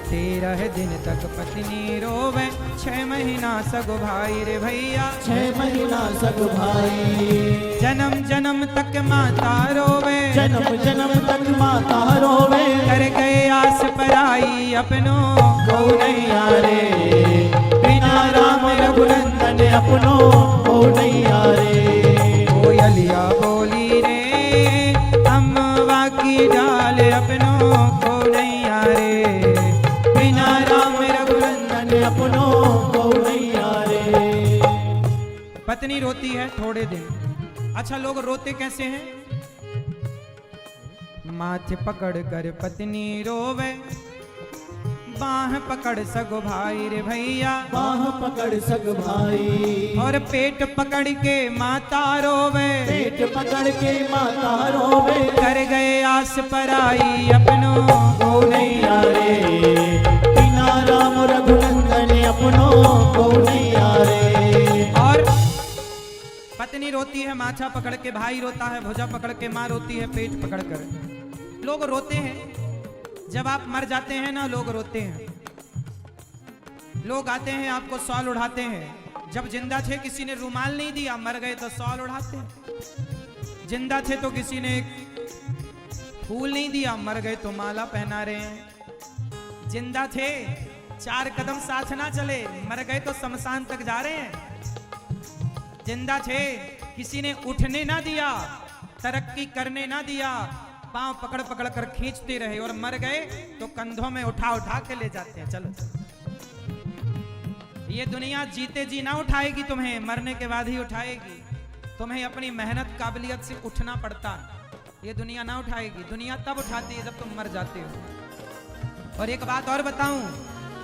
13 दिन तक पत्नी रोवे, 6 महीना सगो भाई रे भैया। 6 महीना सग भाई। जन्म जन्म तक माता रोवे, जन्म जन्म तक माता रोवे। कर गए आस पराई अपनों को नहीं आ रे, बिना राम रघुनंदन अपनों को नहीं आ रे। कोयलिया अपनों को नहीं यारे। पत्नी रोती है थोड़े दिन। अच्छा, लोग रोते कैसे हैं? माथे पकड़ कर पत्नी रोवे, बाह पकड़ सगो भाई रे भैया, बाह पकड़ सग भाई। और पेट पकड़ के माता रोवे, पेट पकड़ के माता रोवे। कर गए आस पराई अपनों को नहीं यारे, बिना राम रघुनंदन अपनों को नहीं यारे। और पत्नी रोती है माथा पकड़ के, भाई रोता है भुजा पकड़ के, माँ रोती है पेट पकड़ कर। लोग रोते हैं जब आप मर जाते हैं ना, लोग रोते हैं। लोग आते हैं आपको सॉल उड़ाते हैं। जब जिंदा थे किसी ने रुमाल नहीं दिया, मर गए तो सॉल उड़ाते हैं। जिंदा थे तो किसी ने फूल नहीं दिया, मर गए तो माला पहना रहे हैं। जिंदा थे 4 कदम साथ ना चले, मर गए तो शमशान तक जा रहे हैं। जिंदा थे किसी ने उठने ना दिया, तरक्की करने ना दिया, पांव पकड़ पकड़ कर खींचते रहे, और मर गए तो कंधों में उठा उठा के ले जाते हैं। चलो चलो, ये दुनिया जीते जी ना उठाएगी तुम्हें, मरने के बाद ही उठाएगी। तुम्हें अपनी मेहनत काबिलियत से उठना पड़ता, ये दुनिया ना उठाएगी। दुनिया तब उठाती है जब तुम मर जाते हो। और एक बात और बताऊं,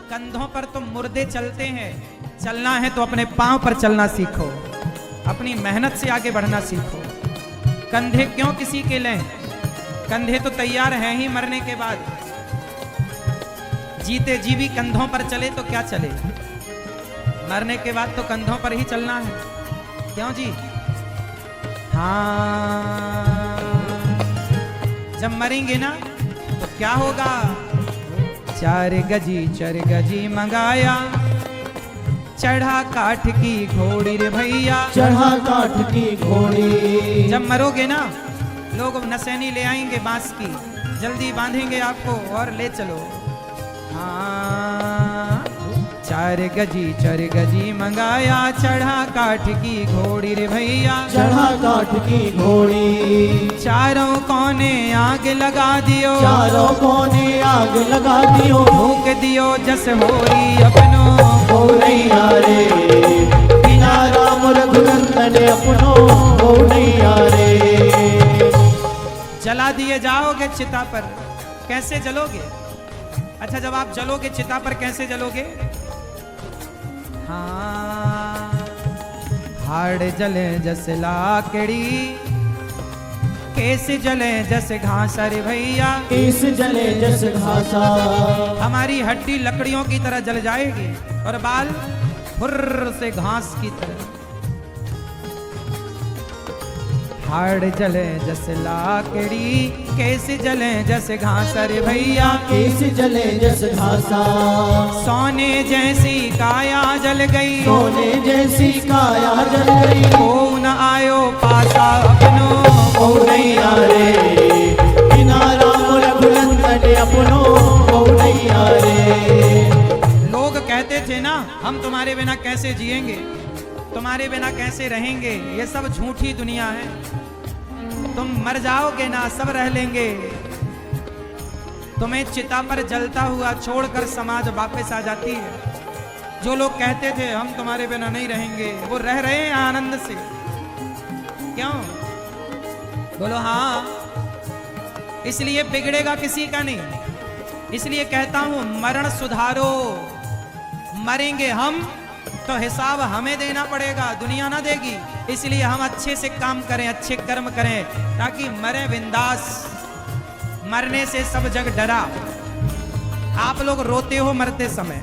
कंधों पर तुम मुर्दे चलते हैं, चलना है तो अपने पांव पर चलना सीखो, अपनी मेहनत से आगे बढ़ना सीखो। कंधे क्यों किसी के लें? कंधे तो तैयार हैं ही मरने के बाद। जीते जी भी कंधों पर चले तो क्या चले, मरने के बाद तो कंधों पर ही चलना है। क्यों जी? हाँ, जब मरेंगे ना तो क्या होगा? 4 गजी मंगाया, चढ़ा काठ की घोड़ी रे भैया, चढ़ा काठ की घोड़ी। जब मरोगे ना, लोग नसैनी ले आएंगे बांस की, जल्दी बांधेंगे आपको और ले चलो। हाँ, 4 गजी मंगाया, चढ़ा काठ की घोड़ी रे भैया, चढ़ा काठ की घोड़ी। चारों कोने आग लगा दियो, चारों कोने आग लगा दियो, फूंक दियो जस होरी अपनों को नहीं यारे, बिना राम रघुनंदन अपनों को नहीं यारे। जला दिए जाओगे चिता पर, कैसे जलोगे? अच्छा, जब आप जलोगे चिता पर कैसे जलोगे? हाँ, हाड़ जले जस लाकड़ी, कैसे जले जस घास रे भैया, केस जले जस घासा। हमारी हड्डी लकड़ियों की तरह जल जाएगी और बाल फुर्र से घास की तरह। हाड़ जले जस लाकड़ी, कैसे जले जस घास रे भैया, केस जले जस घासा। सोने जैसी काया जल गई, सोने जैसी काया जल गई, को न आयो पासा अपनों को नहीं यारे, बिना राम रघुनंदन अपनों को नहीं यारे। लोग कहते थे ना, हम तुम्हारे बिना कैसे जिएंगे, तुम्हारे बिना कैसे रहेंगे। ये सब झूठी दुनिया है। तुम मर जाओगे ना, सब रह लेंगे। तुम्हें चिता पर जलता हुआ छोड़कर समाज वापस आ जाती है। जो लोग कहते थे हम तुम्हारे बिना नहीं रहेंगे, वो रह रहे हैं आनंद से। क्यों? बोलो हाँ। इसलिए बिगड़ेगा किसी का नहीं। इसलिए कहता हूं, मरण सुधारो। मरेंगे हम तो हिसाब हमें देना पड़ेगा, दुनिया ना देगी। इसलिए हम अच्छे से काम करें, अच्छे कर्म करें, ताकि मरे बिंदास। मरने से सब जग डरा। आप लोग रोते हो मरते समय,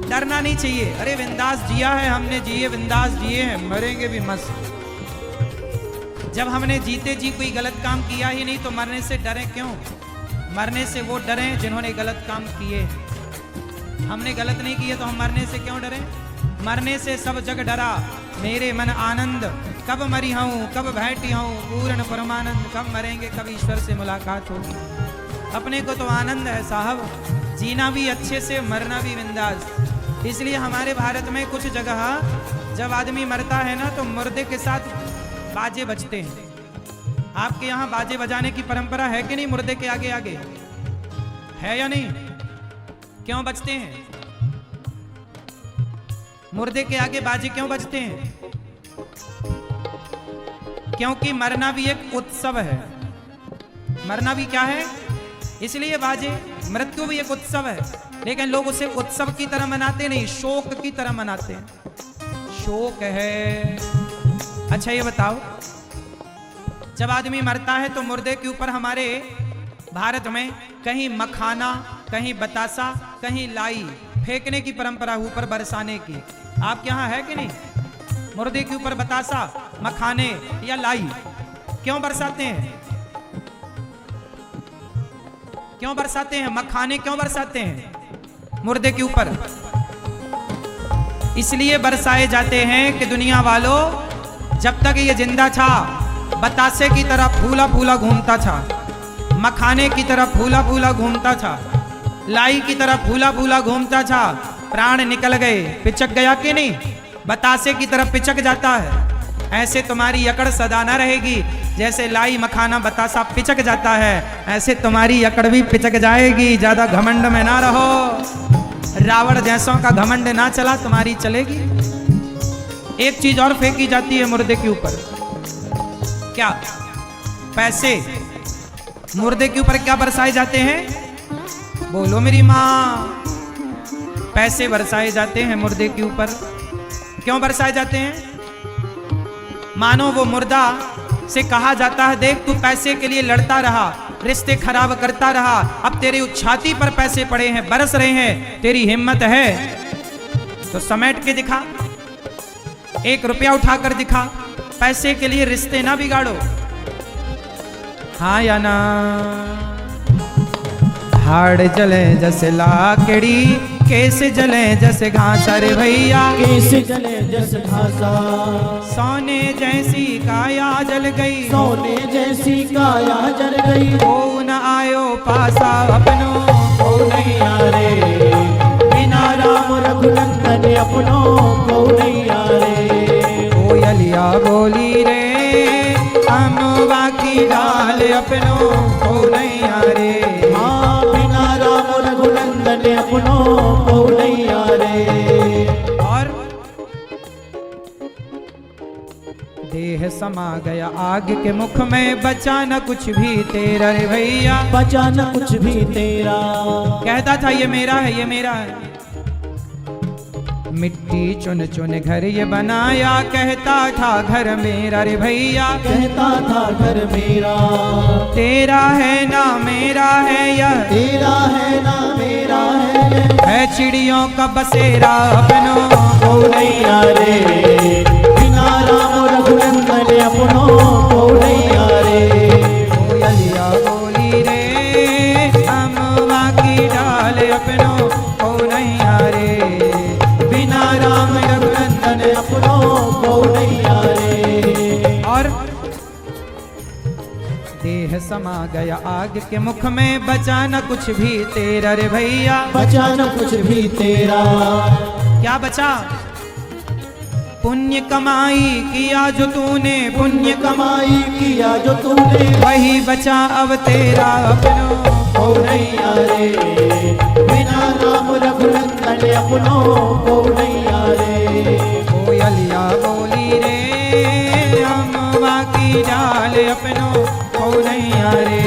डरना नहीं चाहिए। अरे बिंदास जिया है हमने, जिए बिंदास जिए हैं, मरेंगे भी मस्त। जब हमने जीते जी कोई गलत काम किया ही नहीं तो मरने से डरे क्यों? मरने से वो डरे जिन्होंने गलत काम किए। हमने गलत नहीं किए तो हम मरने से क्यों डरें? मरने से सब जग डरा। मेरे मन आनंद, कब मरी हूँ, कब बैठी हूँ, पूर्ण परमानंद। कब मरेंगे, कब ईश्वर से मुलाकात होगी। अपने को तो आनंद है साहब, जीना भी अच्छे से, मरना भी बिंदास। इसलिए हमारे भारत में कुछ जगह जब आदमी मरता है ना तो मुर्दे के साथ बाजे बजते हैं। आपके यहाँ बाजे बजाने की परंपरा है कि नहीं? मुर्दे के आगे आगे है या नहीं? क्यों बजते हैं? मुर्दे के आगे बाजे क्यों बजते हैं? क्योंकि मरना भी एक उत्सव है। मरना भी क्या है? इसलिए बाजे। मृत्यु भी एक उत्सव है, लेकिन लोग उसे उत्सव की तरह मनाते नहीं, शोक की तरह मनाते हैं। शोक है। अच्छा ये बताओ, जब आदमी मरता है तो मुर्दे के ऊपर हमारे भारत में कहीं मखाना, कहीं बतासा, कहीं लाई फेंकने की परंपरा, ऊपर बरसाने की। आपके यहाँ है कि नहीं? मुर्दे के ऊपर बतासा, मखाने या लाई क्यों बरसाते हैं? क्यों बरसाते हैं? मखाने क्यों बरसाते हैं मुर्दे के ऊपर? इसलिए बरसाए जाते हैं कि दुनिया वालों, जब तक ये जिंदा था बतासे की तरह फूला फूला घूमता था, मखाने की तरह फूला फूला घूमता था, लाई की तरह फूला फूला घूमता था। प्राण निकल गए, पिचक गया कि नहीं? बतासे की तरफ पिचक जाता है। ऐसे तुम्हारी अकड़ सदा न रहेगी। जैसे लाई, मखाना, बतासा पिचक जाता है, ऐसे तुम्हारी अकड़ भी पिचक जाएगी। ज्यादा घमंड में ना रहो। रावण जैसों का घमंड ना चला, तुम्हारी चलेगी। एक चीज और फेंकी जाती है मुर्दे के ऊपर। क्या? पैसे। मुर्दे के ऊपर क्या बरसाए जाते हैं? बोलो मेरी माँ। पैसे बरसाए जाते हैं मुर्दे के ऊपर। क्यों बरसाए जाते हैं? मानो वो मुर्दा से कहा जाता है, देख तू पैसे के लिए लड़ता रहा, रिश्ते खराब करता रहा, अब तेरे छाती पर पैसे पड़े हैं, बरस रहे हैं, तेरी हिम्मत है तो समेट के दिखा, 1 रुपया उठाकर दिखा। पैसे के लिए रिश्ते ना बिगाड़ो। हाँ या ना? हाड़ जले जैसे लाकड़ी, कैसे जले जैसे घास। अरे भैया कैसे जले जैसे घासा, सोने जैसी काया जल गई, सोने जैसी काया जल गई। ओ न आयो पासा अपनो, ओ नहीं आरे बिना राम रघुनंदन अपनो, को नहीं आरे। कोयलिया बोली रे अमवा की डाल अपनो, को नहीं आरे। हाँ बिना राम रघुनंदन अपनो, को नहीं आरे। और देह समा गया आग के मुख में, बचा न कुछ भी तेरा। रे भैया बचा न कुछ भी तेरा। कहता था ये मेरा है, ये मेरा है। मिट्टी चुन चुन घर ये बनाया, कहता था घर मेरा। रे भैया कहता था घर मेरा। तेरा है ना मेरा है यह, तेरा है ना मेरा है चिड़ियों का बसेरा अपनो, को नहीं आरे। बिना राम रघुनंदन अपनो, को नहीं आरे। कोयलिया बोली रे अमवा की डाल अपनो, को नहीं आरे। बिना राम रघुनंदन अपनो, को नहीं आरे। और देह समा गया आग के मुख में, बचा न कुछ भी तेरा। रे भैया बचा न कुछ भी तेरा। क्या बचा? पुण्य कमाई किया जो तूने, पुण्य कमाई किया जो तूने, वही बचा अब तेरा अपनो, को नहीं आरे। बिना राम रघुनंदन अपनो, को नहीं आरे। कोयलिया बोली रे अमवा की डाल अपनो, को नहीं आरे।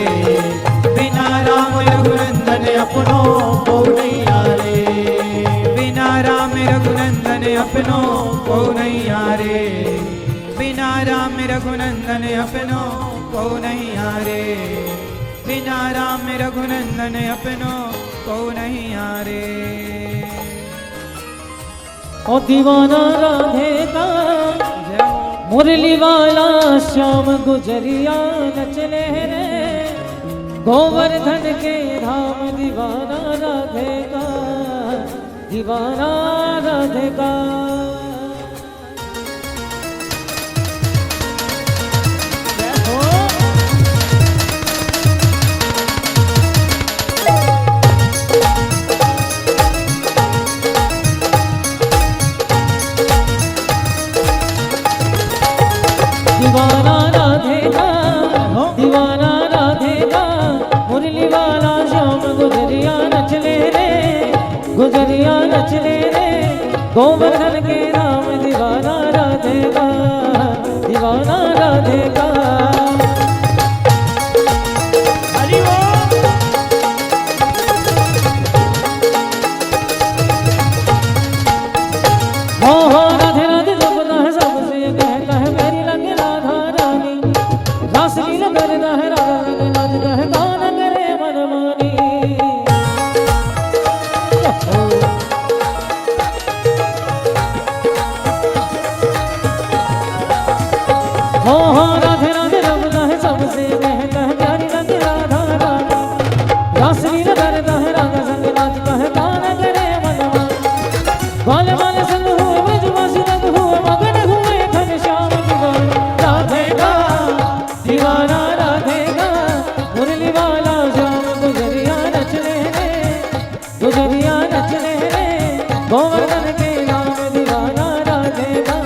बिना राम रघुनंदन अपनो, को नहीं आरे। बिना राम रघुनंदन अपनो, को नहीं आरे। बिना राम रघुनंदन अपनो, को नहीं आरे। बिना राम रघुनंदन अपनो, को नहीं आरे। ओ दीवाना राधे का मुरली वाला श्याम गुजरिया नचले रे, गोवर्धन के धाम दीवाना राधे का, दीवाना राधे का। दीवाना राधे का, दीवाना राधे का, मुरली वाला श्याम गुजरिया नचले रे, गुजरिया नचले रे, गोवर्धन के नाम दीवाना राधे का, दीवाना राधे का। हरि बोल। हो राधे राधे जपता है सबसे कहता है मेरी लग राधा रानी, रासलीला करता है राधा रंग नाचता है गाना करे मनमानी। हो राधे राधे जपता है सबसे कहता है प्यारी लग राधा रानी, रासलीला करता है राधा संग नाचता है गाना करे मनमानी। बाल बाल संग हुए ब्रजवासी रंग हुए मगन हुए घनश्याम दीवाना राधे का, दीवाना राधे का। मुरली वाला श्याम गुजरिया नच रहे, गुजरिया नच रहे। गोवर्धन के नाम दीवाना राधे का,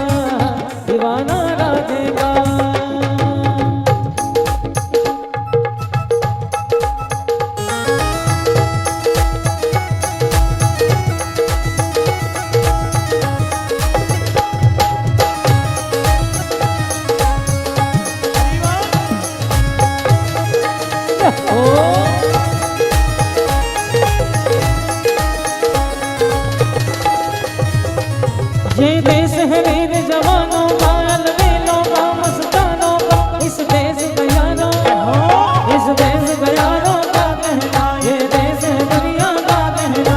दीवाना राधे का। ये देश है वीर जवानों का, अलबेलों का, मस्तानों का। इस देश का यारों, इस देश का यारों का कहना, ये देश है दुनिया का कहना।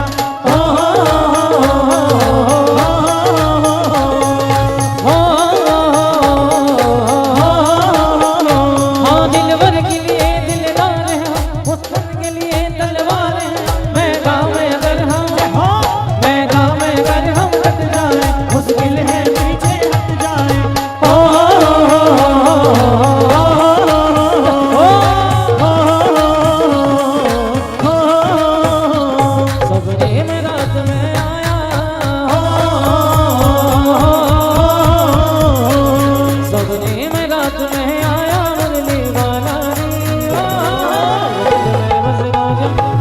हाँ दिलवर के लिए दिलदार है, मुस्कान के लिए तलवार है। मैं गाँव में अगर हम, मैं गाँव में अगर हम हट जाए, मुश्किल है पीछे हट जाए। सपने में रात में आया, सपने में रात में आया मुरली वाला रे।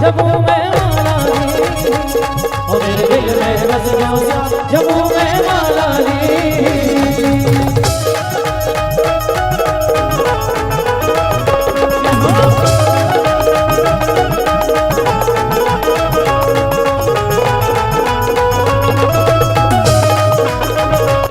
जब मैं मारा रे, और मेरे दिल में बस गया श्याम, जब